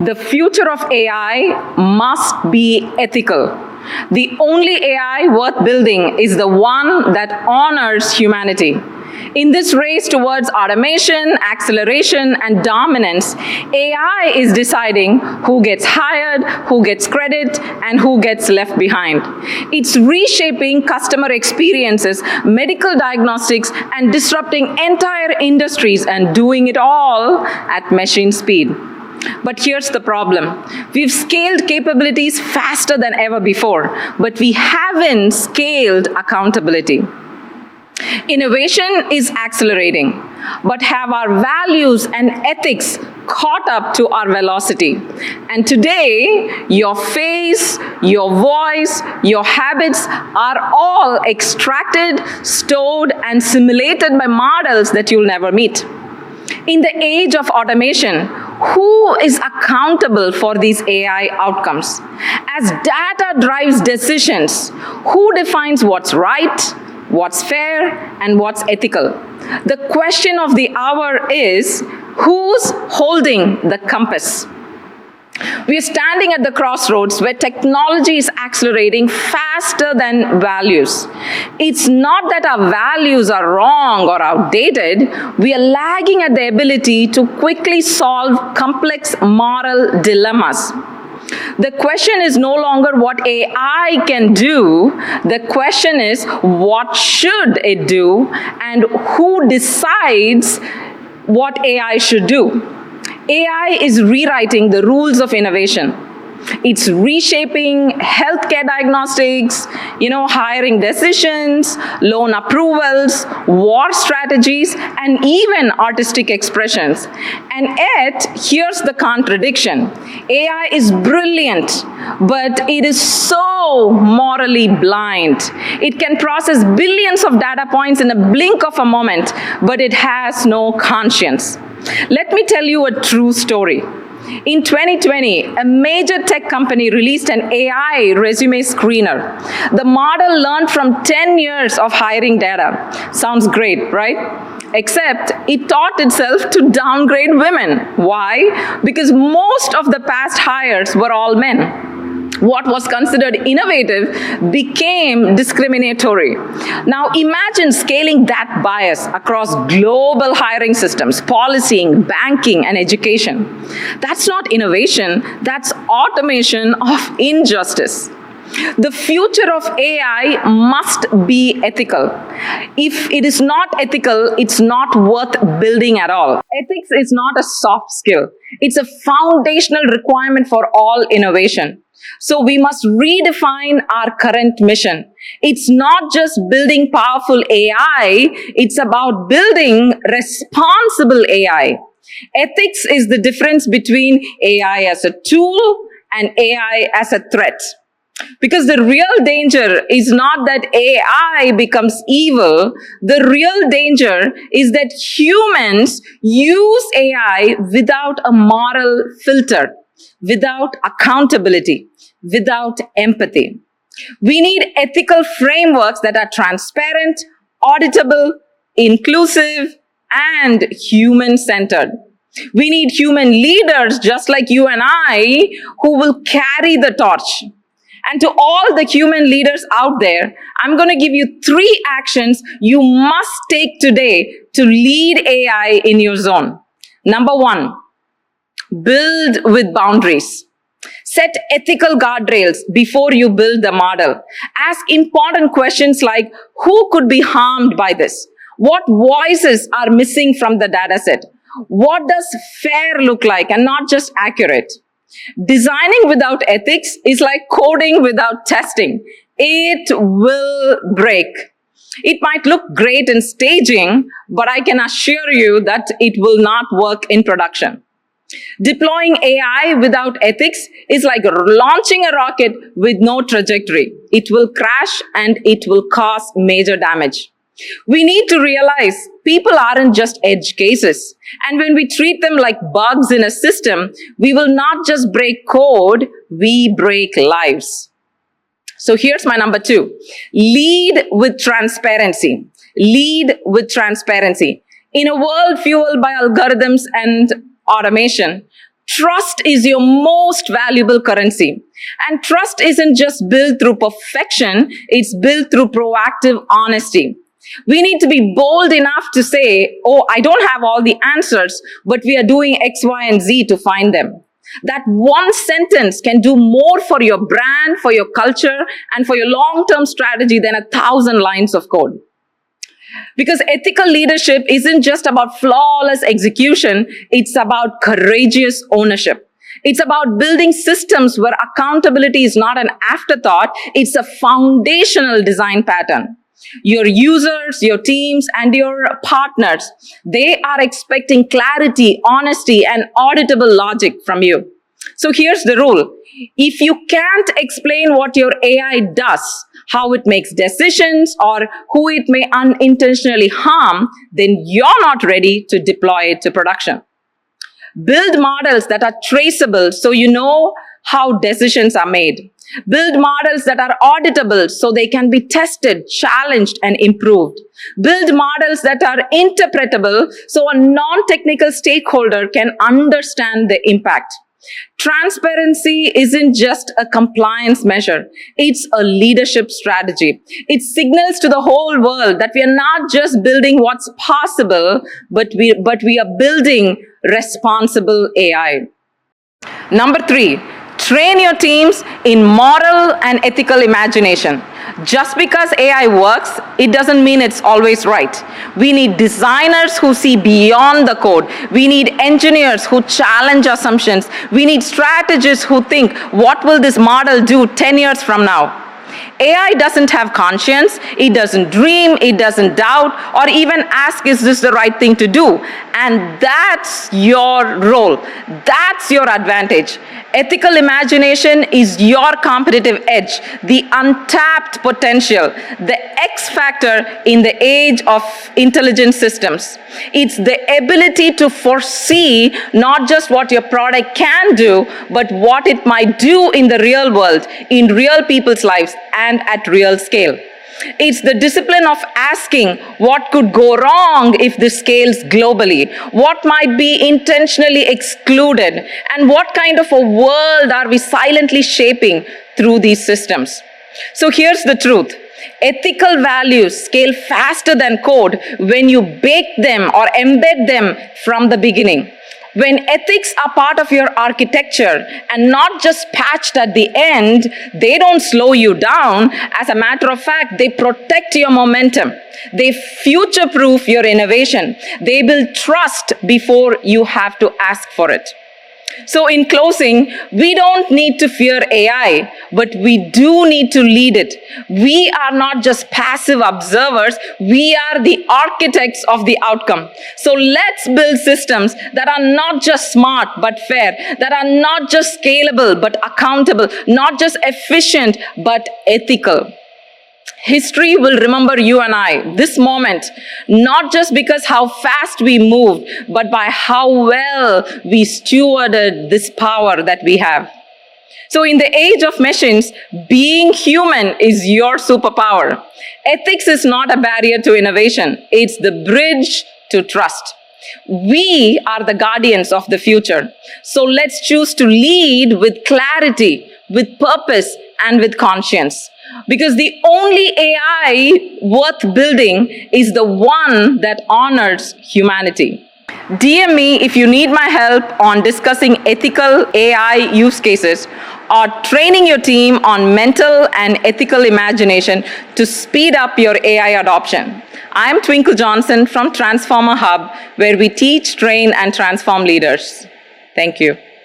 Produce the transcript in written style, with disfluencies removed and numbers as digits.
The future of AI must be ethical. The only AI worth building is the one that honors humanity. In this race towards automation, acceleration, and dominance, AI is deciding who gets hired, who gets credit, and who gets left behind. It's reshaping customer experiences, medical diagnostics, and disrupting entire industries, and doing it all at machine speed. But here's the problem. We've scaled capabilities faster than ever before, but we haven't scaled accountability. Innovation is accelerating, but have our values and ethics caught up to our velocity? And today, your face, your voice, your habits are all extracted, stored, and simulated by models that you'll never meet. In the age of automation, who is accountable for these AI outcomes? As data drives decisions, who defines what's right, what's fair, and what's ethical? The question of the hour is, who's holding the compass? We are standing at the crossroads where technology is accelerating faster than values. It's not that our values are wrong or outdated. We are lagging at the ability to quickly solve complex moral dilemmas. The question is no longer what AI can do. The question is, what should it do, and who decides what AI should do? AI is rewriting the rules of innovation. It's reshaping healthcare diagnostics, hiring decisions, loan approvals, war strategies, and even artistic expressions. And yet, here's the contradiction. AI is brilliant, but it is so morally blind. It can process billions of data points in a blink of a moment, but it has no conscience. Let me tell you a true story. In 2020, a major tech company released an AI resume screener. The model learned from 10 years of hiring data. Sounds great, right? Except it taught itself to downgrade women. Why? Because most of the past hires were all men. What was considered innovative became discriminatory. Now imagine scaling that bias across global hiring systems, policing, banking, and education. That's not innovation, that's automation of injustice. The future of AI must be ethical. If it is not ethical, it's not worth building at all. Ethics is not a soft skill. It's a foundational requirement for all innovation. So we must redefine our current mission. It's not just building powerful AI, it's about building responsible AI. Ethics is the difference between AI as a tool and AI as a threat. Because the real danger is not that AI becomes evil. The real danger is that humans use AI without a moral filter, without accountability, without empathy. We need ethical frameworks that are transparent, auditable, inclusive, and human-centered. We need human leaders just like you and I who will carry the torch. And to all the human leaders out there, I'm going to give you 3 actions you must take today to lead AI in your zone. Number 1, build with boundaries. Set ethical guardrails before you build the model. Ask important questions like, who could be harmed by this? What voices are missing from the dataset? What does fair look like and not just accurate? Designing without ethics is like coding without testing. It will break. It might look great in staging, but I can assure you that it will not work in production. Deploying AI without ethics is like launching a rocket with no trajectory. It will crash and it will cause major damage. We need to realize people aren't just edge cases. And when we treat them like bugs in a system, we will not just break code, we break lives. So here's my number 2. Lead with transparency. Lead with transparency. In a world fueled by algorithms and automation, Trust is your most valuable currency. And trust isn't just built through perfection, it's built through proactive honesty. We need to be bold enough to say, oh, I don't have all the answers, but we are doing X, Y, and Z to find them. That one sentence can do more for your brand, for your culture, and for your long-term strategy than 1,000 lines of code. Because ethical leadership isn't just about flawless execution, it's about courageous ownership. It's about building systems where accountability is not an afterthought, it's a foundational design pattern. Your users, your teams, and your partners, they are expecting clarity, honesty, and auditable logic from you. So here's the rule. If you can't explain what your AI does, how it makes decisions, or who it may unintentionally harm, then you're not ready to deploy it to production. Build models that are traceable so you know how decisions are made. Build models that are auditable so they can be tested, challenged, and improved. Build models that are interpretable so a non-technical stakeholder can understand the impact. Transparency isn't just a compliance measure, it's a leadership strategy. It signals to the whole world that we are not just building what's possible, but we are building responsible AI. Number 3, train your teams in moral and ethical imagination. Just because AI works, it doesn't mean it's always right. We need designers who see beyond the code. We need engineers who challenge assumptions. We need strategists who think, what will this model do 10 years from now? AI doesn't have conscience, it doesn't dream, it doesn't doubt, or even ask, is this the right thing to do? And that's your role. That's your advantage. Ethical imagination is your competitive edge, the untapped potential, the X factor in the age of intelligent systems. It's the ability to foresee not just what your product can do, but what it might do in the real world, in real people's lives, and at real scale. It's the discipline of asking what could go wrong if this scales globally, what might be intentionally excluded, and what kind of a world are we silently shaping through these systems. So here's the truth. Ethical values scale faster than code when you bake them or embed them from the beginning. When ethics are part of your architecture and not just patched at the end, they don't slow you down. As a matter of fact, they protect your momentum. They future-proof your innovation. They build trust before you have to ask for it. So in closing, we don't need to fear AI, but we do need to lead it. We are not just passive observers, we are the architects of the outcome. So let's build systems that are not just smart, but fair, that are not just scalable, but accountable, not just efficient, but ethical. History will remember you and I, this moment, not just because how fast we moved, but by how well we stewarded this power that we have. So in the age of machines, being human is your superpower. Ethics is not a barrier to innovation. It's the bridge to trust. We are the guardians of the future. So let's choose to lead with clarity, with purpose, and with conscience. Because the only AI worth building is the one that honors humanity. DM me if you need my help on discussing ethical AI use cases or training your team on mental and ethical imagination to speed up your AI adoption. I'm Twinkle Johnson from Transformer Hub, where we teach, train, and transform leaders. Thank you.